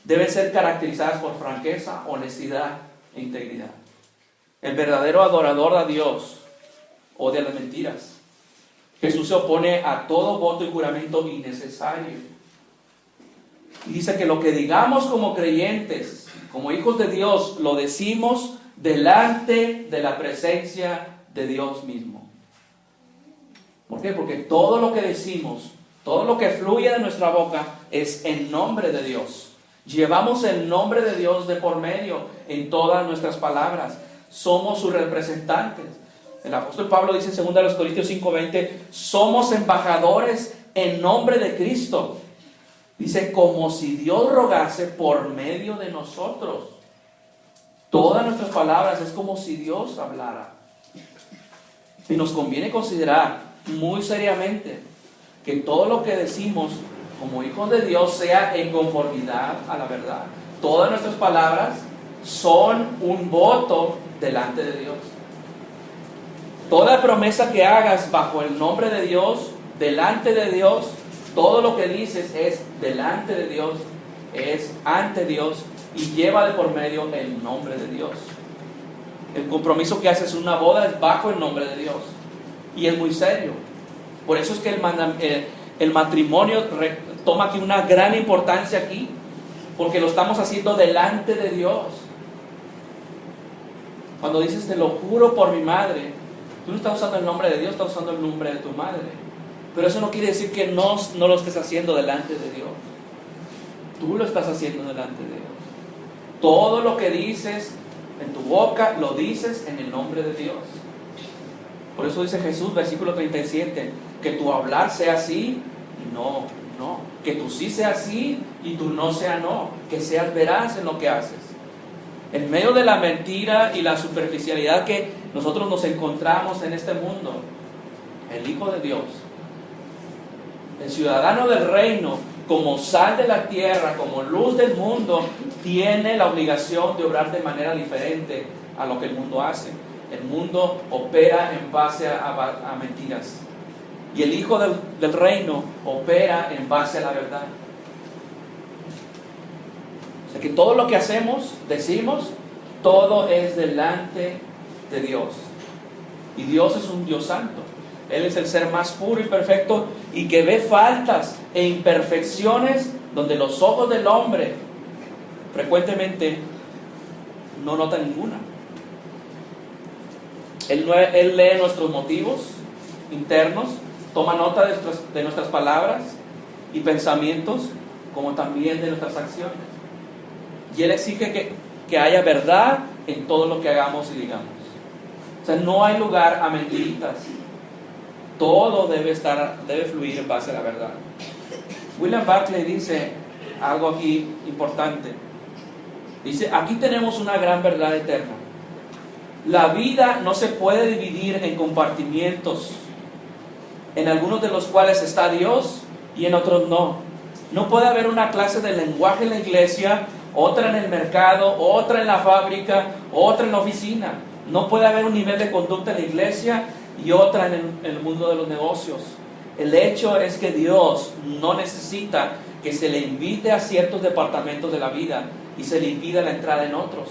Deben ser caracterizadas por franqueza, honestidad e integridad. El verdadero adorador a Dios odia las mentiras. Jesús se opone a todo voto y juramento innecesario. Y dice que lo que digamos como creyentes, como hijos de Dios, lo decimos delante de la presencia de Dios mismo. ¿Por qué? Porque todo lo que decimos, todo lo que fluye de nuestra boca es en nombre de Dios. Llevamos el nombre de Dios de por medio en todas nuestras palabras. Somos sus representantes. El apóstol Pablo dice en 2 Corintios 5:20, somos embajadores en nombre de Cristo. Dice, como si Dios rogase por medio de nosotros. Todas nuestras palabras es como si Dios hablara. Y nos conviene considerar muy seriamente que todo lo que decimos como hijos de Dios sea en conformidad a la verdad. Todas nuestras palabras son un voto delante de Dios. Toda promesa que hagas bajo el nombre de Dios, delante de Dios, todo lo que dices es delante de Dios, es ante Dios y lleva de por medio el nombre de Dios. El compromiso que haces en una boda es bajo el nombre de Dios y es muy serio. Por eso es que el matrimonio toma aquí una gran importancia aquí, porque lo estamos haciendo delante de Dios. Cuando dices te lo juro por mi madre, tú no estás usando el nombre de Dios, estás usando el nombre de tu madre. Pero eso no quiere decir que no lo estés haciendo delante de Dios. Tú lo estás haciendo delante de Dios. Todo lo que dices en tu boca, lo dices en el nombre de Dios. Por eso dice Jesús, versículo 37, que tu hablar sea sí y no. Que tu sí sea sí y tu no sea no. Que seas veraz en lo que haces. En medio de la mentira y la superficialidad que nosotros nos encontramos en este mundo, el Hijo de Dios, el ciudadano del reino, como sal de la tierra, como luz del mundo, tiene la obligación de obrar de manera diferente a lo que el mundo hace. El mundo opera en base a mentiras. Y el Hijo del reino opera en base a la verdad. O sea que todo lo que hacemos, decimos, todo es delante de Dios. Y Dios es un Dios santo. Él es el ser más puro y perfecto y que ve faltas e imperfecciones donde los ojos del hombre frecuentemente no notan ninguna. Él lee nuestros motivos internos, toma nota de nuestras palabras y pensamientos, como también de nuestras acciones. Y Él exige que haya verdad en todo lo que hagamos y digamos. O sea, no hay lugar a mentiritas. Todo debe fluir en base a la verdad. William Barclay dice algo aquí importante. Dice, aquí tenemos una gran verdad eterna. La vida no se puede dividir en compartimientos, en algunos de los cuales está Dios y en otros no. No puede haber una clase de lenguaje en la iglesia, otra en el mercado, otra en la fábrica, otra en la oficina. No puede haber un nivel de conducta en la iglesia y otra en el mundo de los negocios. El hecho es que Dios no necesita que se le invite a ciertos departamentos de la vida y se le impida la entrada en otros.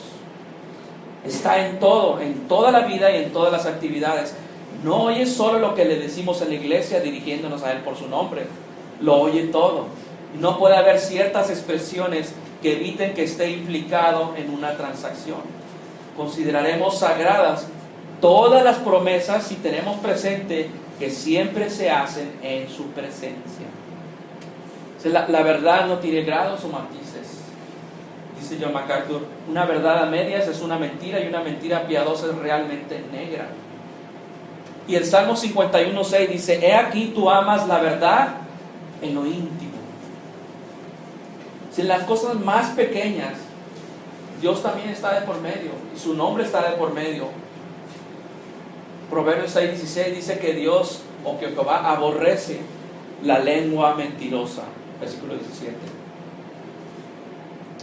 Está en todo, en toda la vida y en todas las actividades. No oye solo lo que le decimos en la iglesia dirigiéndonos a Él por su nombre, lo oye todo. No puede haber ciertas expresiones que eviten que esté implicado en una transacción. Consideraremos sagradas todas las promesas si tenemos presente que siempre se hacen en su presencia. La verdad no tiene grados o matices. Dice John MacArthur, una verdad a medias es una mentira y una mentira piadosa es realmente negra. Y el Salmo 51:6 dice, he aquí tú amas la verdad en lo íntimo. Si en las cosas más pequeñas, Dios también está de por medio y su nombre está de por medio. Proverbios 6:16 dice que Dios o que Jehová aborrece la lengua mentirosa. Versículo 17.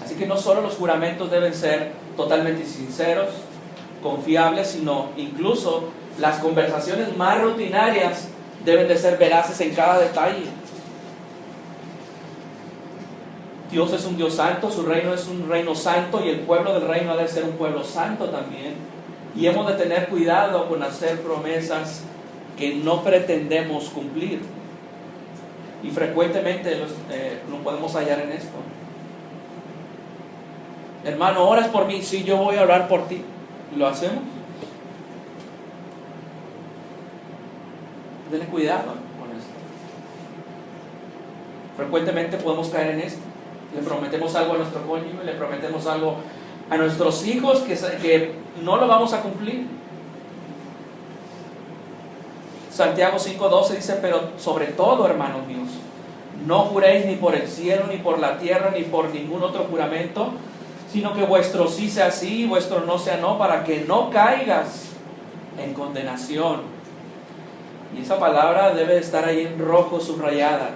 Así que no solo los juramentos deben ser totalmente sinceros, confiables, sino incluso las conversaciones más rutinarias deben de ser veraces en cada detalle. Dios es un Dios santo, su reino es un reino santo y el pueblo del reino ha de ser un pueblo santo también. Y hemos de tener cuidado con hacer promesas que no pretendemos cumplir. Y frecuentemente nos podemos hallar en esto. Hermano, oras por mí, sí, yo voy a orar por ti. ¿Lo hacemos? Ten cuidado con esto. Frecuentemente podemos caer en esto. Le prometemos algo a nuestro cónyuge, le prometemos algo a nuestros hijos que no lo vamos a cumplir. Santiago 5:12 dice, pero sobre todo, hermanos míos, no juréis ni por el cielo, ni por la tierra, ni por ningún otro juramento, sino que vuestro sí sea sí y vuestro no sea no, para que no caigas en condenación. Y esa palabra debe estar ahí en rojo subrayada.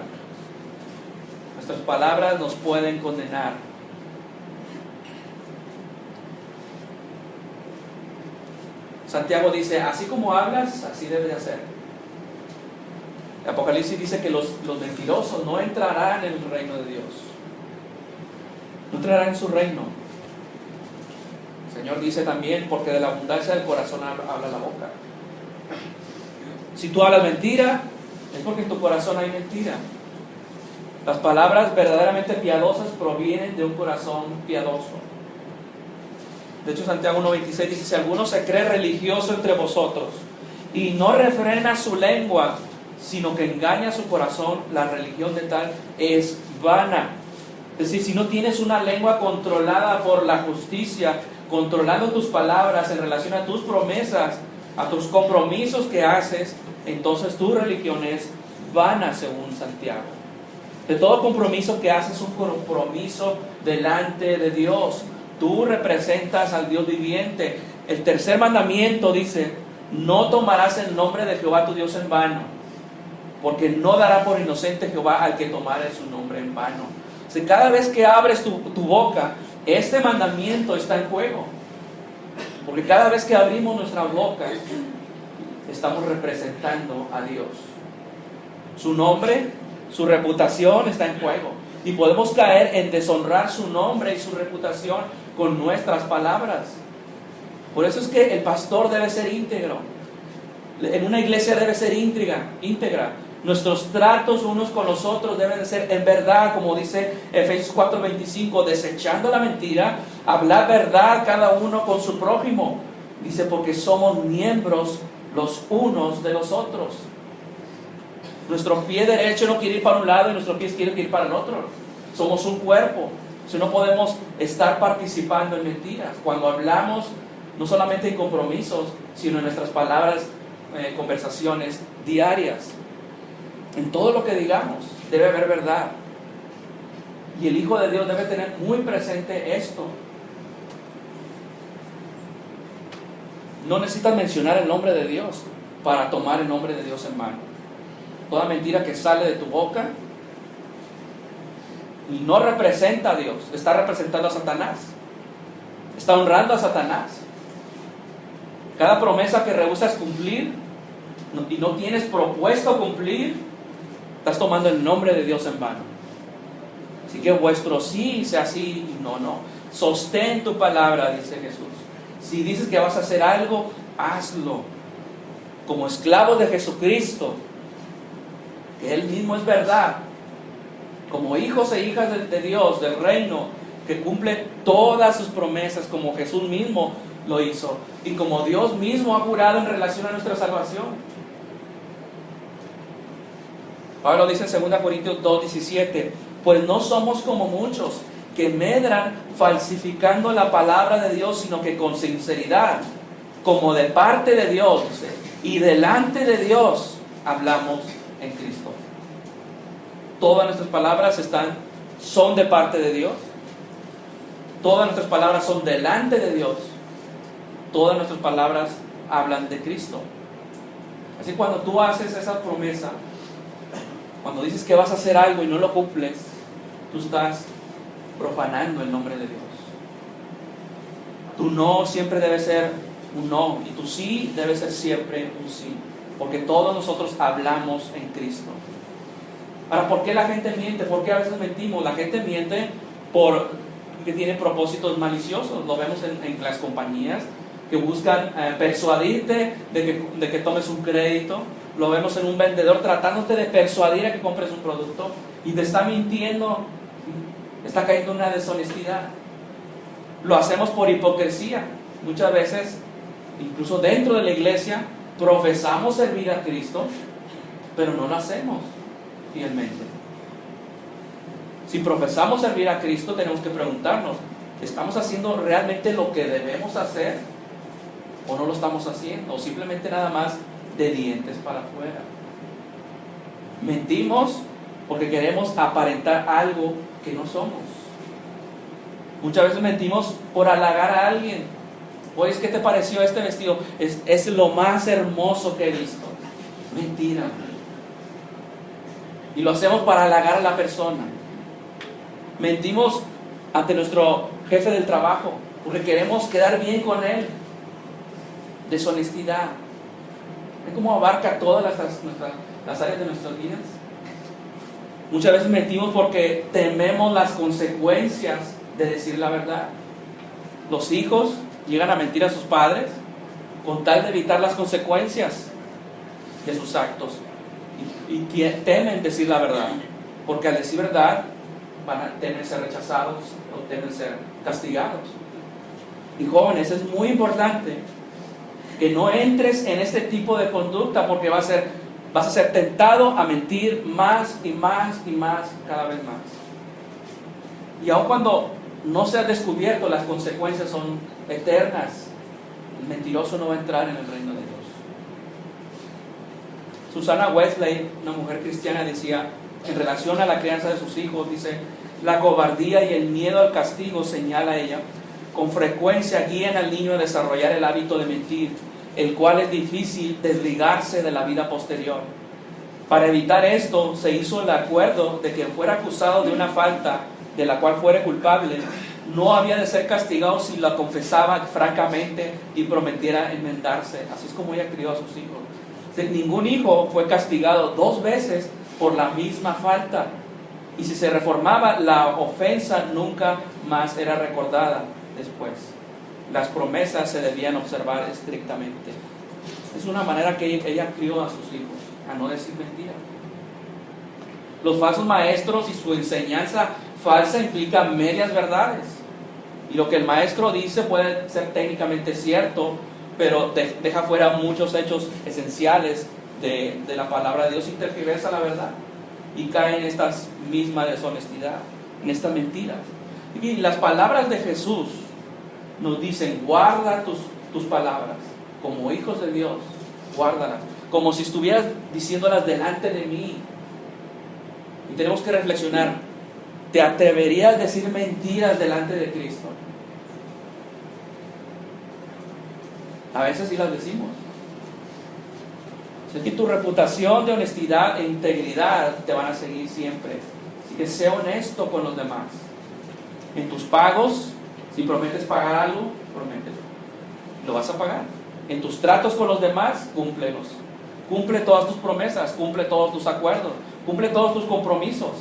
Nuestras palabras nos pueden condenar. Santiago dice, así como hablas, así debes de hacer. Apocalipsis dice que los mentirosos no entrarán en el reino de Dios. No entrarán en su reino. El Señor dice también, porque de la abundancia del corazón habla la boca. Si tú hablas mentira, es porque en tu corazón hay mentira. Las palabras verdaderamente piadosas provienen de un corazón piadoso. De hecho, Santiago 1:26 dice, si alguno se cree religioso entre vosotros y no refrena su lengua, sino que engaña su corazón, la religión de tal es vana. Es decir, si no tienes una lengua controlada por la justicia, controlando tus palabras en relación a tus promesas, a tus compromisos que haces, entonces tu religión es vana, según Santiago. De todo compromiso que haces, un compromiso delante de Dios. Tú representas al Dios viviente. El tercer mandamiento dice, no tomarás el nombre de Jehová tu Dios en vano, porque no dará por inocente Jehová al que tomare su nombre en vano. O sea, cada vez que abres tu boca, este mandamiento está en juego. Porque cada vez que abrimos nuestra boca, estamos representando a Dios. Su nombre, su reputación está en juego. Y podemos caer en deshonrar su nombre y su reputación con nuestras palabras. Por eso es que el pastor debe ser íntegro. En una iglesia debe ser íntegra. Nuestros tratos unos con los otros deben de ser en verdad, como dice Efesios 4:25, desechando la mentira, hablar verdad cada uno con su prójimo. Dice, porque somos miembros los unos de los otros. Nuestro pie derecho no quiere ir para un lado y nuestro pie izquierdo quiere ir para el otro. Somos un cuerpo. Si no podemos estar participando en mentiras. Cuando hablamos, no solamente en compromisos, sino en nuestras palabras, conversaciones diarias. En todo lo que digamos debe haber verdad. Y el Hijo de Dios debe tener muy presente esto. No necesitas mencionar el nombre de Dios para tomar el nombre de Dios en mano. Toda mentira que sale de tu boca y no representa a Dios, está representando a Satanás. Está honrando a Satanás. Cada promesa que rehusas cumplir y no tienes propuesto cumplir, estás tomando el nombre de Dios en vano. Así que vuestro sí sea sí y no. Sostén tu palabra, dice Jesús. Si dices que vas a hacer algo, hazlo. como esclavos de Jesucristo, que Él mismo es verdad, como hijos e hijas de Dios, del reino, que cumple todas sus promesas como Jesús mismo lo hizo y como Dios mismo ha jurado en relación a nuestra salvación. Pablo dice en 2 Corintios 2:17, pues no somos como muchos que medran falsificando la palabra de Dios, sino que con sinceridad, como de parte de Dios, dice, y delante de Dios hablamos en Cristo. Todas nuestras palabras son de parte de Dios. Todas nuestras palabras son delante de Dios. Todas nuestras palabras hablan de Cristo. Así cuando tú haces esa promesa, cuando dices que vas a hacer algo y no lo cumples, tú estás profanando el nombre de Dios. Tu no siempre debe ser un no y tu sí debe ser siempre un sí, porque todos nosotros hablamos en Cristo. Ahora, ¿por qué la gente miente? ¿Por qué a veces mentimos? La gente miente porque tiene propósitos maliciosos. Lo vemos en las compañías que buscan persuadirte de que tomes un crédito. Lo vemos en un vendedor tratándote de persuadir a que compres un producto y te está mintiendo, está cayendo en una deshonestidad. Lo hacemos por hipocresía. Muchas veces, incluso dentro de la iglesia, profesamos servir a Cristo, pero no lo hacemos fielmente. Si profesamos servir a Cristo, tenemos que preguntarnos, ¿estamos haciendo realmente lo que debemos hacer? ¿O no lo estamos haciendo? ¿O simplemente nada más de dientes para afuera? Mentimos porque queremos aparentar algo que no somos. Muchas veces mentimos por halagar a alguien. Oye, ¿qué te pareció este vestido? Es lo más hermoso que he visto. Mentira. Y lo hacemos para halagar a la persona. Mentimos ante nuestro jefe del trabajo porque queremos quedar bien con él. Deshonestidad. ¿Ven cómo abarca todas las áreas de nuestras vidas? Muchas veces mentimos porque tememos las consecuencias de decir la verdad. Los hijos llegan a mentir a sus padres con tal de evitar las consecuencias de sus actos y temen decir la verdad, porque al decir verdad temen ser rechazados o temen ser castigados. Y jóvenes, es muy importante que no entres en este tipo de conducta, porque vas a ser tentado a mentir más y más y más, cada vez más. Y aun cuando no seas descubierto, las consecuencias son eternas. El mentiroso no va a entrar en el reino de Dios. Susana Wesley, una mujer cristiana, decía, en relación a la crianza de sus hijos, dice, la cobardía y el miedo al castigo, señala ella, con frecuencia guían al niño a desarrollar el hábito de mentir, el cual es difícil desligarse de la vida posterior. Para evitar esto, se hizo el acuerdo de quien fuera acusado de una falta de la cual fuera culpable, no había de ser castigado si la confesaba francamente y prometiera enmendarse. Así es como ella crió a sus hijos. Ningún hijo fue castigado 2 veces por la misma falta. Y si se reformaba, la ofensa nunca más era recordada después. Las promesas se debían observar estrictamente. Es una manera que ella crió a sus hijos, a no decir mentiras. Los falsos maestros y su enseñanza falsa implican medias verdades. Y lo que el maestro dice puede ser técnicamente cierto, pero deja fuera muchos hechos esenciales de la palabra de Dios y tergiversa la verdad. Y cae en esta misma deshonestidad, en estas mentiras. Y las palabras de Jesús nos dicen, guarda tus palabras. Como hijos de Dios, guárdalas. Como si estuvieras diciéndolas delante de mí. Y tenemos que reflexionar, ¿te atreverías a decir mentiras delante de Cristo? A veces sí las decimos. Así que tu reputación de honestidad e integridad te van a seguir siempre. Así que sé honesto con los demás. En tus pagos, si prometes pagar algo, promételo. Lo vas a pagar. En tus tratos con los demás, cúmplelos. Cumple todas tus promesas, cumple todos tus acuerdos, cumple todos tus compromisos.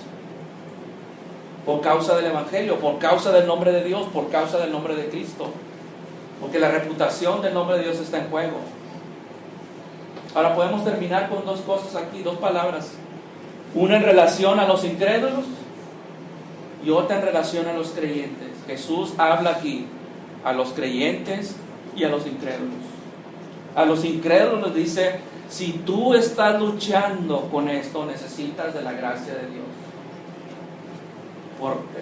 Por causa del Evangelio, por causa del nombre de Dios, por causa del nombre de Cristo. Porque la reputación del nombre de Dios está en juego. Ahora podemos terminar con dos cosas aquí, dos palabras. Una en relación a los incrédulos y otra en relación a los creyentes. Jesús habla aquí a los creyentes y a los incrédulos. A los incrédulos les dice: si tú estás luchando con esto, necesitas de la gracia de Dios. Porque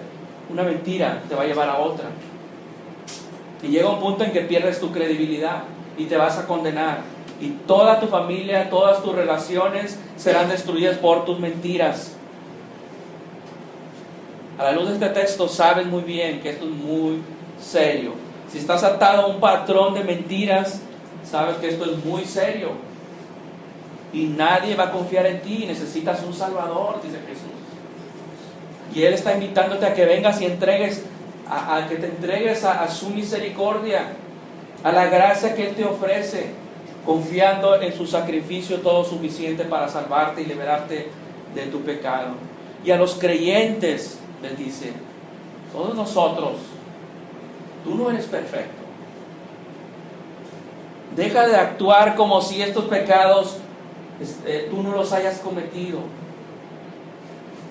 una mentira te va a llevar a otra. Y llega un punto en que pierdes tu credibilidad y te vas a condenar. Y toda tu familia, todas tus relaciones serán destruidas por tus mentiras. A la luz de este texto sabes muy bien que esto es muy serio. Si estás atado a un patrón de mentiras, sabes que esto es muy serio. Y nadie va a confiar en ti. Necesitas un Salvador, dice Jesús. Y Él está invitándote a que vengas y entregues, a que te entregues a su misericordia, a la gracia que Él te ofrece, confiando en su sacrificio todo suficiente para salvarte y liberarte de tu pecado. Y a los creyentes les dice: todos nosotros, tú no eres perfecto. Deja de actuar como si estos pecados tú no los hayas cometido.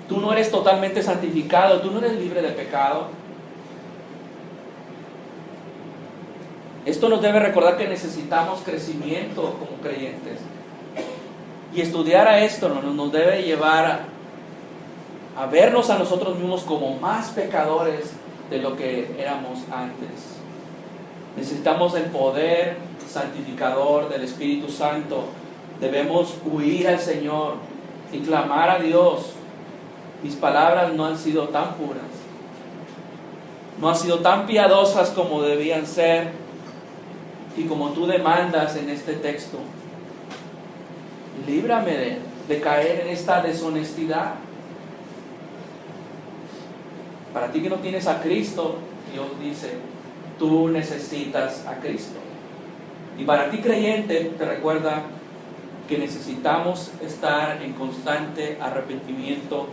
Tú no eres totalmente santificado, tú no eres libre de pecado. Esto nos debe recordar que necesitamos crecimiento como creyentes. Y estudiar a esto nos debe llevar a vernos a nosotros mismos como más pecadores de lo que éramos antes. Necesitamos el poder santificador del Espíritu Santo. Debemos huir al Señor y clamar a Dios: mis palabras no han sido tan puras, no han sido tan piadosas como debían ser y como tú demandas en este texto. Líbrame de caer en esta deshonestidad. Para ti que no tienes a Cristo, Dios dice: tú necesitas a Cristo. Y para ti creyente, te recuerda que necesitamos estar en constante arrepentimiento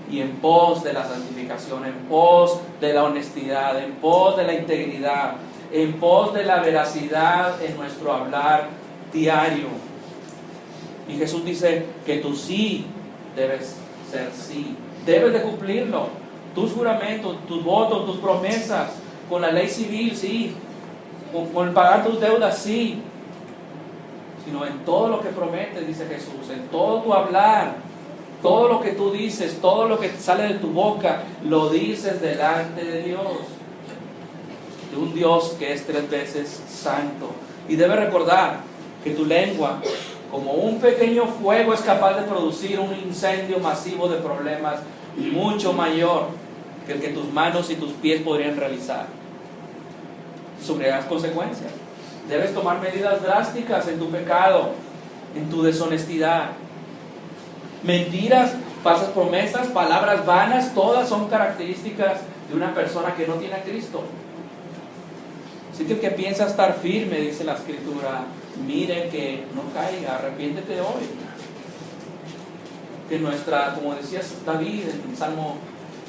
y en pos de la santificación, en pos de la honestidad, en pos de la integridad, en pos de la veracidad en nuestro hablar diario. Y Jesús dice que tu sí debes ser sí, debes de cumplirlo. Tus juramentos, tus votos, tus promesas, con la ley civil, sí, con pagar tus deudas, sí, sino en todo lo que prometes, dice Jesús, en todo tu hablar, todo lo que tú dices, todo lo que sale de tu boca, lo dices delante de Dios, de un Dios que es 3 veces santo. Y debes recordar que tu lengua, como un pequeño fuego, es capaz de producir un incendio masivo de problemas mucho mayor que el que tus manos y tus pies podrían realizar. Sufrirás consecuencias. Debes tomar medidas drásticas en tu pecado, en tu deshonestidad. Mentiras, falsas promesas, palabras vanas, todas son características de una persona que no tiene a Cristo. Así que el que piensa estar firme, dice la Escritura, mire que no caiga, arrepiéntete hoy. Que como decía David en el Salmo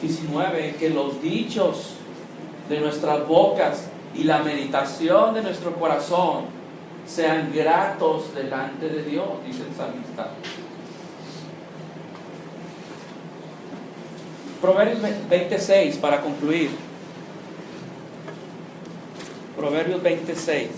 19, que los dichos de nuestras bocas y la meditación de nuestro corazón sean gratos delante de Dios, dice el salmista. Proverbios 26, para concluir. Proverbios 26.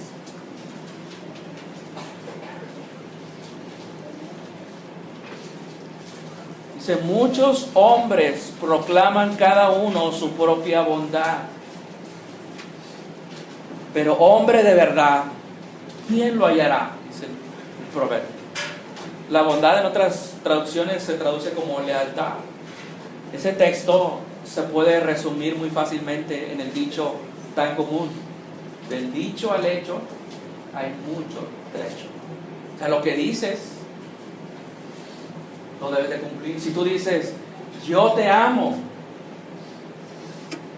Dice: muchos hombres proclaman cada uno su propia bondad, pero hombre de verdad, ¿quién lo hallará? Dice el proverbio. La bondad en otras traducciones se traduce como lealtad. Ese texto se puede resumir muy fácilmente en el dicho tan común: del dicho al hecho hay mucho trecho. O sea, lo que dices lo debes de cumplir. Si tú dices: yo te amo,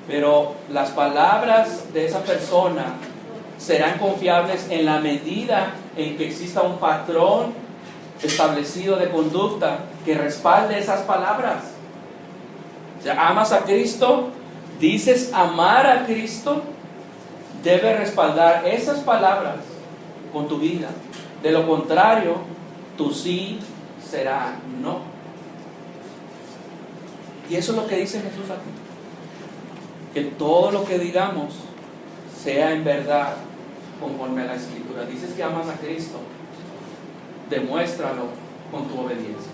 pero las palabras de esa persona serán confiables en la medida en que exista un patrón establecido de conducta que respalde esas palabras. O sea, amas a Cristo, dices amar a Cristo, debe respaldar esas palabras con tu vida. De lo contrario, tu sí será no. Y eso es lo que dice Jesús aquí. Que todo lo que digamos sea en verdad conforme a la Escritura. Dices que amas a Cristo, demuéstralo con tu obediencia.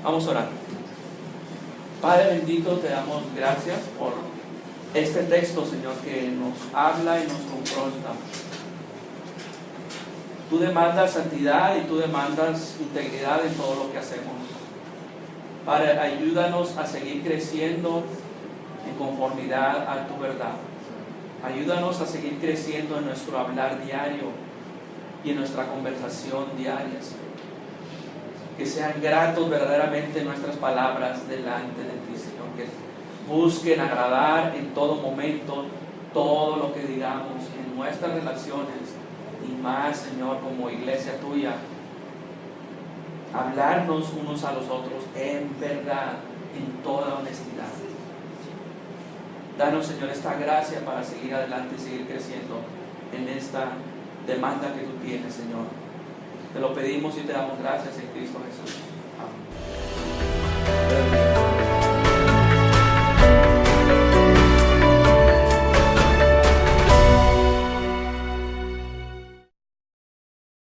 Vamos a orar. Padre bendito, te damos gracias por este texto, Señor, que nos habla y nos confronta. Tú demandas santidad y tú demandas integridad en todo lo que hacemos. Padre, ayúdanos a seguir creciendo en conformidad a tu verdad. Ayúdanos a seguir creciendo en nuestro hablar diario y en nuestra conversación diaria, Señor. Que sean gratos verdaderamente nuestras palabras delante de ti, Señor. Que busquen agradar en todo momento todo lo que digamos en nuestras relaciones y más, Señor, como iglesia tuya. Hablarnos unos a los otros en verdad, en toda honestidad. Danos, Señor, esta gracia para seguir adelante y seguir creciendo en esta demanda que tú tienes, Señor. Te lo pedimos y te damos gracias en Cristo Jesús. Amén.